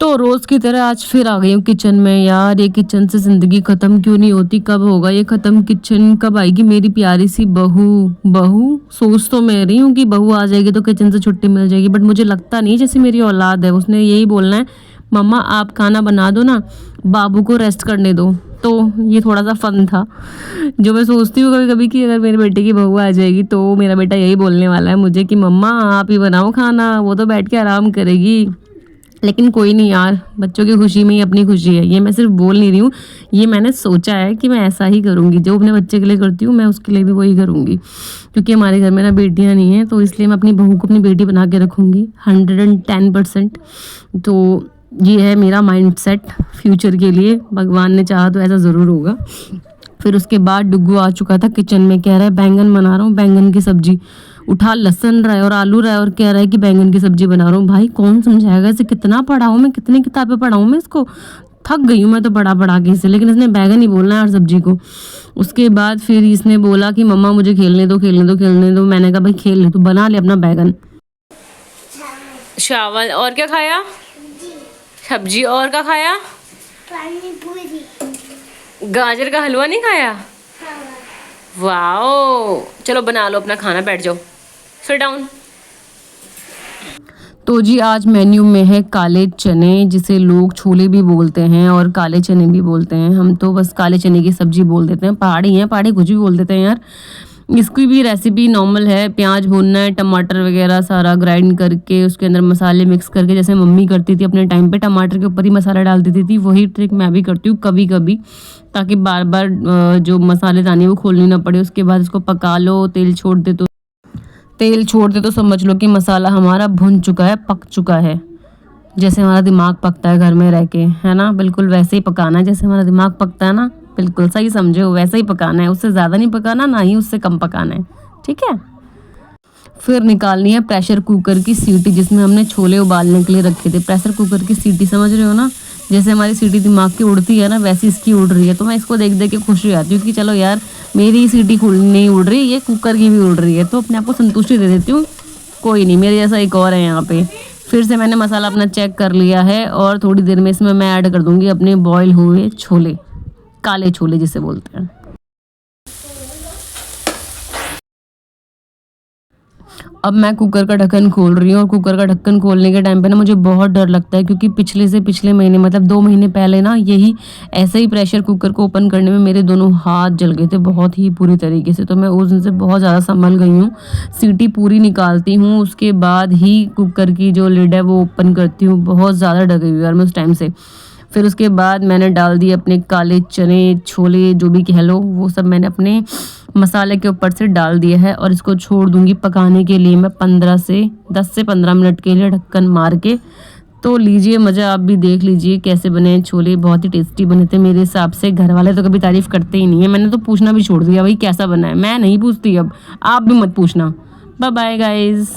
तो रोज़ की तरह आज फिर आ गई हूँ किचन में। यार ये किचन से ज़िंदगी ख़त्म क्यों नहीं होती, कब होगा ये ख़त्म, किचन कब आएगी मेरी प्यारी सी बहू। बहू सोच तो मैं रही हूँ कि बहू आ जाएगी तो किचन से छुट्टी मिल जाएगी, बट मुझे लगता नहीं जैसे मेरी औलाद है उसने यही बोलना है, मम्मा आप खाना बना दो ना, बाबू को रेस्ट करने दो। तो ये थोड़ा सा फन था जो मैं सोचती हूँ कभी कभी कि अगर मेरे बेटे की बहू आ जाएगी तो मेरा बेटा यही बोलने वाला है मुझे कि मम्मा आप ही बनाओ खाना, वो तो बैठ के आराम करेगी। लेकिन कोई नहीं यार, बच्चों की खुशी में ही अपनी खुशी है। ये मैं सिर्फ बोल नहीं रही हूँ, ये मैंने सोचा है कि मैं ऐसा ही करूँगी। जो अपने बच्चे के लिए करती हूँ मैं उसके लिए भी वही करूँगी, क्योंकि हमारे घर में ना बेटियाँ नहीं हैं, तो इसलिए मैं अपनी बहू को अपनी बेटी बना के रखूँगी 110%। तो ये है मेरा माइंड सेट फ्यूचर के लिए, भगवान ने चाहा तो ऐसा ज़रूर होगा। फिर उसके बाद डुग्गू आ चुका था किचन में, कह रहा है बैंगन बना रहा हूँ, बैंगन की सब्जी। उठा लहसुन रहा है और आलू रहा है और कह रहा है कि बैंगन की सब्जी बना रहा हूँ। भाई कौन समझाएगा इसे, कितना पढ़ाऊँ मैं, कितनी किताबें पढ़ाऊँ मैं इसको, थक गई हूँ मैं तो पढ़ा के इसे। लेकिन इसने बैंगन ही बोलना है और सब्जी को। उसके बाद फिर इसने बोला कि मम्मा मुझे खेलने दो खेलने दो खेलने दो। मैंने कहा भाई खेल ले, तू बना ले अपना बैंगन। चावल और क्या खाया, सब्जी और क्या खाया, पानी पूरी, गाजर का हलवा नहीं खाया। वाओ, चलो बना लो अपना खाना, बैठ जाओ, सिट डाउन। तो जी आज मेन्यू में है काले चने, जिसे लोग छोले भी बोलते हैं और काले चने भी बोलते हैं। हम तो बस काले चने की सब्जी बोल देते हैं, पहाड़ी हैं, पहाड़ी कुछ भी बोल देते हैं यार। इसकी भी रेसिपी नॉर्मल है, प्याज भूनना है, टमाटर वगैरह सारा ग्राइंड करके उसके अंदर मसाले मिक्स करके, जैसे मम्मी करती थी अपने टाइम पे, टमाटर के ऊपर ही मसाला डाल देती थी। वही ट्रिक मैं भी करती हूँ कभी कभी, ताकि बार बार जो मसालेदानी वो खोलनी ना पड़े। उसके बाद इसको पका लो, तेल छोड़ दे तो समझ लो कि मसाला हमारा भुन चुका है, पक चुका है। जैसे हमारा दिमाग पकता है घर में रह के, है ना, बिल्कुल वैसे ही पकाना है जैसे हमारा दिमाग पकता है ना, बिल्कुल सही समझे हो, वैसे ही पकाना है। उससे ज़्यादा नहीं पकाना, ना ही उससे कम पकाना है, ठीक है। फिर निकालनी है प्रेशर कुकर की सीटी, जिसमें हमने छोले उबालने के लिए रखे थे। प्रेशर कुकर की सीटी समझ रहे हो ना, जैसे हमारी सीटी दिमाग की उड़ती है ना, वैसी इसकी उड़ रही है। तो मैं इसको देख देख के खुश हो जाती हूँ कि चलो यार मेरी सीटी नहीं उड़ रही, ये कुकर की भी उड़ रही है, तो अपने आप को संतुष्टि दे देती हूँ। कोई नहीं, मेरे जैसा एक और है यहाँ पे। फिर से मैंने मसाला अपना चेक कर लिया है और थोड़ी देर में इसमें मैं ऐड कर दूँगी अपने बॉयल हुए छोले, काले छोले जिसे बोलते हैं। अब मैं कुकर का ढक्कन खोल रही हूँ, और कुकर का ढक्कन खोलने के टाइम पे ना मुझे बहुत डर लगता है, क्योंकि पिछले महीने मतलब 2 महीने पहले ना यही ऐसे ही प्रेशर कुकर को ओपन करने में मेरे दोनों हाथ जल गए थे बहुत ही बुरी तरीके से। तो मैं उस दिन से बहुत ज़्यादा संभल गई हूँ, सीटी पूरी निकालती हूँ, उसके बाद ही कुकर की जो लिड है वो ओपन करती हूँ। बहुत ज़्यादा डर गई हूँ यार मैं उस टाइम से। फिर उसके बाद मैंने डाल दिए अपने काले चने, छोले जो भी कह लो, वो सब मैंने अपने मसाले के ऊपर से डाल दिया है और इसको छोड़ दूंगी पकाने के लिए मैं 10 से 15 मिनट के लिए ढक्कन मार के। तो लीजिए मज़ा, आप भी देख लीजिए कैसे बने हैं छोले, बहुत ही टेस्टी बने थे मेरे हिसाब से। घर वाले तो कभी तारीफ़ करते ही नहीं है, मैंने तो पूछना भी छोड़ दिया भाई कैसा बना है, मैं नहीं पूछती अब, आप भी मत पूछना। Bye bye guys.